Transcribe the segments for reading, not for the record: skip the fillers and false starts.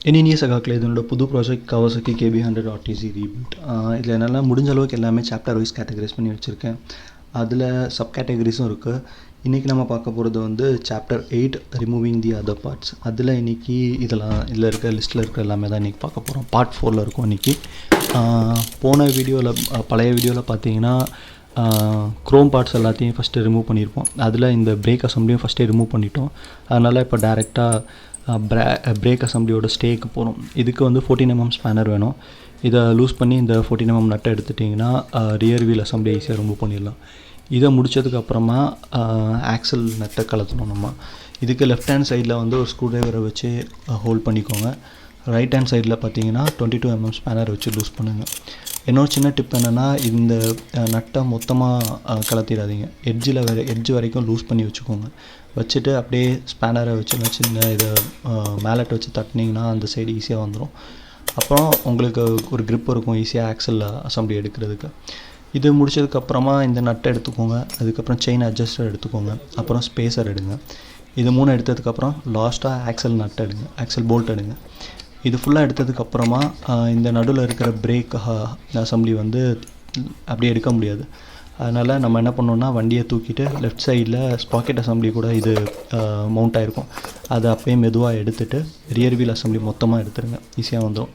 இனிய சகாக்கள், இதனோட புது project Kawasaki KB100 RTC rebuild. இதில் என்னெல்லாம் முடிஞ்ச அளவுக்கு எல்லாமே சாப்டர் வைஸ் கேட்டகரைஸ் பண்ணி வச்சுருக்கேன். அதில் சப் கேட்டகரிஸும் இருக்குது. இன்றைக்கி நம்ம பார்க்க போகிறது வந்து chapter 8 removing the other parts. அதில் இன்றைக்கி இதில் இருக்க லிஸ்ட்டில் இருக்க எல்லாமே தான் இன்றைக்கி பார்க்க போகிறோம். பார்ட் 4ல் இருக்கும் இன்றைக்கி. போன வீடியோவில் பழைய வீடியோவில் பார்த்தீங்கன்னா க்ரோம் பார்ட்ஸ் எல்லாத்தையும் ஃபஸ்ட்டு ரிமூவ் பண்ணியிருப்போம். அதில் இந்த பிரேக் அசம்பிளியும் ஃபஸ்ட்டே ரிமூவ் பண்ணிட்டோம். அதனால் இப்போ டேரெக்டாக பிரேக் அசம்பிளியோட ஸ்டேக்கு போகணும். இதுக்கு வந்து 14mm ஸ்பேனர் வேணும். இதை லூஸ் பண்ணி இந்த 14mm நட்டை எடுத்துட்டிங்கன்னா ரியர் வீல் அசம்பிளி ஈஸியாக ரிமூவ் பண்ணிடலாம். இதை முடித்ததுக்கப்புறமா ஆக்சல் நட்டை கலத்தணும். நம்ம இதுக்கு லெஃப்ட் ஹேண்ட் சைடில் வந்து ஒரு ஸ்க்ரூ ட்ரைவரை வச்சு ஹோல்ட் பண்ணிக்கோங்க. ரைட் ஹேண்ட் சைடில் பார்த்தீங்கன்னா 22mm ஸ்பேனர் வச்சு லூஸ் பண்ணுங்கள். இன்னொரு சின்ன டிப் என்னென்னா, இந்த நட்டை மொத்தமாக கலத்திடாதீங்க. எட்ஜ் வரைக்கும் லூஸ் பண்ணி வச்சுக்கோங்க. வச்சுட்டு அப்படியே ஸ்பேனரை வச்சு சின்ன இதை மேலட் வச்சு தட்டினீங்கன்னா அந்த சைடு ஈஸியாக வந்துடும். அப்புறம் உங்களுக்கு ஒரு க்ரிப் இருக்கும் ஈஸியாக ஆக்சல் அசம்பிளி எடுக்கிறதுக்கு. இது முடிச்சதுக்கப்புறமா இந்த நட்டை எடுத்துக்கோங்க. அதுக்கப்புறம் செயின் அட்ஜஸ்டர் எடுத்துக்கோங்க. அப்புறம் ஸ்பேசர் எடுங்க. இது 3 எடுத்ததுக்கப்புறம் லாஸ்ட்டாக ஆக்சல் நட்டை எடுங்க, ஆக்சல் போல்ட் எடுங்க. இது ஃபுல்லாக எடுத்ததுக்கப்புறமா இந்த நடுவில் இருக்கிற பிரேக் அசம்பிளி வந்து அப்படியே எடுக்க முடியாது. அதனால் நம்ம என்ன பண்ணோன்னா, வண்டியை தூக்கிட்டு லெஃப்ட் சைடில் ஸ்பாக்கெட் அசம்பிளி கூட இது மவுண்ட் ஆகிருக்கும். அதை அப்படியே மெதுவாக எடுத்துகிட்டு ரியர் வீல் அசம்பிளி மொத்தமாக எடுத்துருங்க, ஈஸியாக வந்துடும்.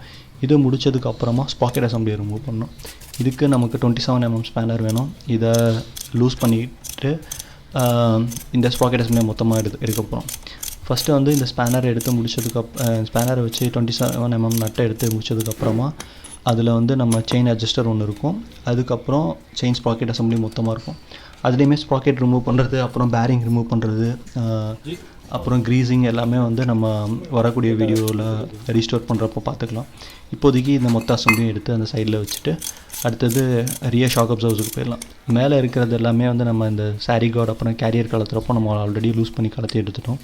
இது முடித்ததுக்கப்புறமா ஸ்பாக்கெட் அசம்பிளியை ரிமூவ் பண்ணணும். இதுக்கு நமக்கு 27mm ஸ்பேனர் வேணும். இதை லூஸ் பண்ணிவிட்டு இந்த ஸ்பாக்கெட் அசம்பிளியை மொத்தமாக எடுக்க போகிறோம். ஃபஸ்ட்டு வந்து இந்த ஸ்பேனரை எடுத்து ஸ்பேனரை வச்சு 27mm நட்டை எடுத்து முடிச்சதுக்கப்புறமா அதில் வந்து நம்ம செயின் அட்ஜஸ்டர் ஒன்று இருக்கும். அதுக்கப்புறம் செயின் ஸ்ப்ராக்கெட் அசம்பிளி மொத்தமாக இருக்கும். அதுலேயுமே ஸ்ப்ராக்கெட் ரிமூவ் பண்ணுறது, அப்புறம் பேரிங் ரிமூவ் பண்ணுறது, அப்புறம் க்ரீஸிங் எல்லாமே வந்து நம்ம வரக்கூடிய வீடியோவில் ரீஸ்டோர் பண்ணுறப்போ பார்த்துக்கலாம். இப்போதைக்கு இந்த மொத்த அசம்பிளியும் எடுத்து அந்த சைடில் வச்சுட்டு அடுத்தது ரியர் ஷாக் அப்சர்வர்ஸுக்கு போயிடலாம். மேலே இருக்கிறது எல்லாமே வந்து நம்ம இந்த சாரி கார்டு அப்புறம் கேரியர் கலத்துறப்போ நம்ம ஆல்ரெடி லூஸ் பண்ணி கலத்தி எடுத்துட்டோம்.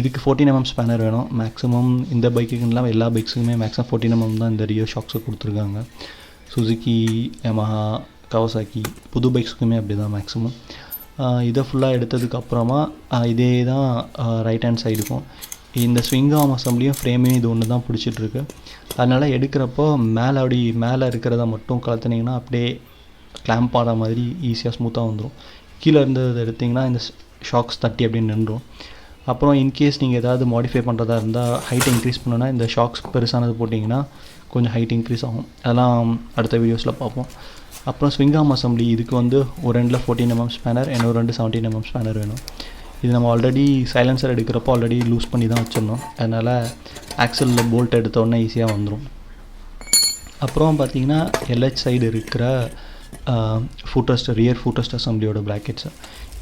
இதுக்கு 14mm ஸ்பேனர் வேணும். மேக்ஸிமம் இந்த பைக்குக்குலாம் எல்லா பைக்ஸுக்குமே மேக்ஸிமம் 14mm தான் இந்த ரியர் ஷாக்ஸை கொடுத்துருக்காங்க. சுசுகி, யமஹா, கவாசாக்கி புது பைக்ஸுக்குமே அப்படி தான் மேக்ஸிமம். இதை ஃபுல்லாக எடுத்ததுக்கப்புறமா இதே தான் ரைட் ஹேண்ட் சைடுக்கும் இந்த ஸ்விங் ஆர்ம் அசம்பிளியும் ஃப்ரேமையும் இது ஒன்று தான் பிடிச்சிட்ருக்கு. அதனால் எடுக்கிறப்போ மேலே இருக்கிறத மட்டும் கலத்துனீங்கன்னா அப்படியே கிளாம்ப் ஆகிற மாதிரி ஈஸியாக ஸ்மூத்தாக வந்துடும். கீழே இருந்ததை எடுத்திங்கன்னா இந்த ஷாக்ஸ் தட்டி அப்படியே நின்றுடும். அப்புறம் இன்கேஸ் நீங்கள் ஏதாவது மாடிஃபை பண்ணுறதா இருந்தால் ஹைட் இன்க்ரீஸ் பண்ணணுன்னா இந்த ஷாக்ஸ் பெருசானது போட்டிங்கன்னா கொஞ்சம் ஹைட் இன்க்ரீஸ் ஆகும். அதெல்லாம் அடுத்த வீடியோஸில் பார்ப்போம். அப்புறம் ஸ்விங் ஆர்ம் அசம்பிளி, இதுக்கு வந்து ஒரு எண்டில் 14mm ஸ்பேனர், இன்னொரு 17mm ஸ்பேனர் வேணும். இது நம்ம ஆல்ரெடி சைலன்சர் எடுக்கிறப்போ ஆல்ரெடி லூஸ் பண்ணி தான் வச்சிடணும். அதனால் ஆக்சலில் போல்ட் எடுத்தோடனே ஈஸியாக வந்துடும். அப்புறம் பார்த்திங்கன்னா LH சைடு இருக்கிற ரியர் ஃபுட்ரெஸ்ட் அசம்பிளியோட ப்ராக்கெட்ஸு,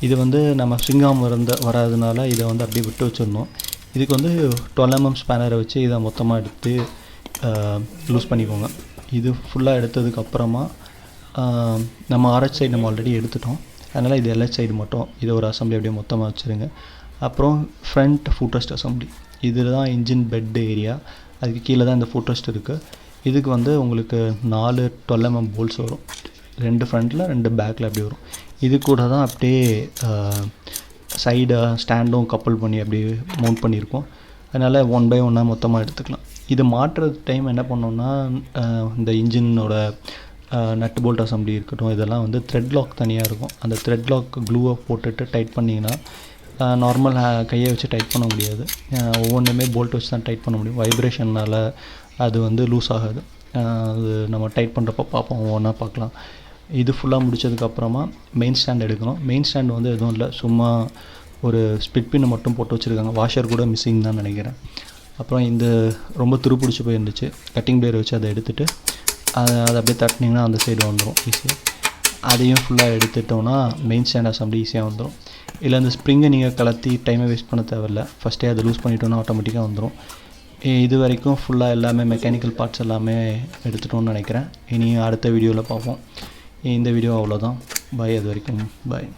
இது வந்து நம்ம ஸ்விங் ஆர்ம் வராதனால இதை வந்து அப்படியே விட்டு வச்சிடணும். இதுக்கு வந்து 12mm ஸ்பேனரை வச்சு இதை மொத்தமாக எடுத்து லூஸ் பண்ணிக்கோங்க. இது ஃபுல்லாக எடுத்ததுக்கப்புறமா நம்ம RH சைடு நம்ம ஆல்ரெடி எடுத்துட்டோம். அதனால் இது LH சைடு மட்டும் இதை ஒரு அசம்பிளி அப்படியே மொத்தமாக வச்சுருங்க. அப்புறம் ஃப்ரண்ட் ஃபுட்ரெஸ்ட் அசம்பிளி, இதில் தான் இன்ஜின் பெட் ஏரியா, அதுக்கு கீழே தான் இந்த ஃபுட்ரெஸ்ட் இருக்குது. இதுக்கு வந்து உங்களுக்கு 4 12mm போல்ட்ஸ் வரும். 2 ஃப்ரண்ட்டில் 2 பேக்கில் அப்படி வரும். இது கூட தான் அப்படியே சைடு ஸ்டாண்டும் கப்பல் பண்ணி அப்படியே மவுண்ட் பண்ணியிருக்கோம். அதனால் 1 by 1 மொத்தமாக எடுத்துக்கலாம். இது மாற்றுறது டைம் என்ன பண்ணோன்னா, இந்த இன்ஜினோட நட் போல்ட் அசம்பிளி இருக்கட்டும், இதெல்லாம் வந்து த்ரெட் லாக் தனியாக இருக்கும். அந்த த்ரெட் லாக் க்ளூவை போட்டுட்டு டைட் பண்ணிங்கன்னா நார்மல் கையை வச்சு டைட் பண்ண முடியாது. ஒவ்வொன்றுமே போல்ட் வச்சு தான் டைட் பண்ண முடியும். வைப்ரேஷன்னால் அது வந்து லூஸ் ஆகாது. அது நம்ம டைட் பண்ணுறப்போ பார்ப்போம், ஒவ்வொன்றா பார்க்கலாம். இது ஃபுல்லாக முடித்ததுக்கப்புறமா மெயின் ஸ்டாண்ட் எடுக்கணும். மெயின் ஸ்டாண்ட் வந்து எதுவும் இல்லை, சும்மா ஒரு ஸ்பிட் பின்னை மட்டும் போட்டு வச்சுருக்காங்க. வாஷர் கூட மிஸ்ஸிங் தான் நினைக்கிறேன். அப்புறம் இந்த ரொம்ப துருப்பிடிச்சி போயிருந்துச்சு, கட்டிங் பிளேயர் வச்சு அதை எடுத்துகிட்டு அதை அப்படியே தட்டினீங்கன்னா அந்த சைடு வந்துடும் ஈஸியாக. அதையும் ஃபுல்லாக எடுத்துட்டோன்னா மெயின் ஸ்டாண்ட் அசம்பிளி ஈஸியாக வந்துடும். இல்லை அந்த ஸ்ப்ரிங்கை நீங்கள் கலத்தி டைமை வேஸ்ட் பண்ண தேவையில்லை, ஃபஸ்ட்டே அதை லூஸ் பண்ணிட்டோன்னா ஆட்டோமேட்டிக்காக வந்துடும். இது வரைக்கும் ஃபுல்லாக எல்லாமே மெக்கானிக்கல் பார்ட்ஸ் எல்லாமே எடுத்துட்டோன்னு நினைக்கிறேன். இனி அடுத்த வீடியோவில் பார்ப்போம். இந்த வீடியோ அவ்வளோதான். பாய். அது வரைக்கும் பாய்.